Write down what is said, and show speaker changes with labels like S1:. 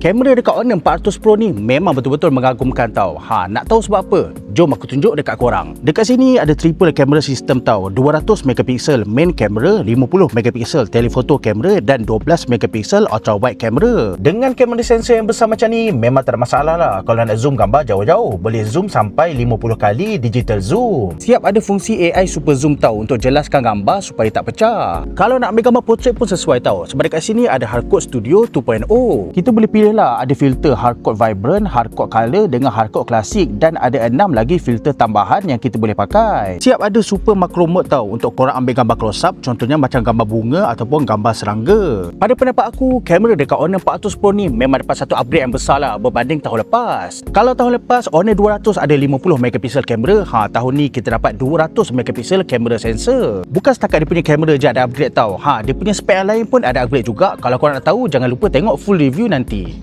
S1: Kamera dekat Honor 400 Pro ni memang betul-betul mengagumkan tau. Nak tahu sebab apa? Jom aku tunjuk dekat korang. Dekat sini ada triple camera system tau. 200 megapiksel main camera, 50 megapiksel telephoto camera dan 12 megapiksel ultra wide camera. Dengan kamera sensor yang besar macam ni memang tak ada masalah lah. Kalau nak zoom gambar jauh-jauh, boleh zoom sampai 50 kali digital zoom. Siap ada fungsi AI super zoom tau untuk jelaskan gambar supaya tak pecah. Kalau nak ambil gambar portrait pun sesuai tau. Sebab dekat sini ada Hardcode Studio 2.0. Kita boleh pilih lah, ada filter hardcode vibrant, hardcode color dengan hardcode klasik dan ada 6 lagi filter tambahan yang kita boleh pakai. Siap ada super macro mode tau untuk korang ambil gambar close up, contohnya macam gambar bunga ataupun gambar serangga. Pada pendapat aku, kamera dekat Honor 400 Pro ni memang dapat satu upgrade yang besar lah berbanding tahun lepas. Kalau tahun lepas Honor 200 ada 50 megapiksel kamera, tahun ni kita dapat 200 megapiksel kamera sensor. Bukan setakat dia punya kamera je ada upgrade tau. Dia punya spek yang lain pun ada upgrade juga. Kalau korang nak tahu, jangan lupa tengok full review nanti.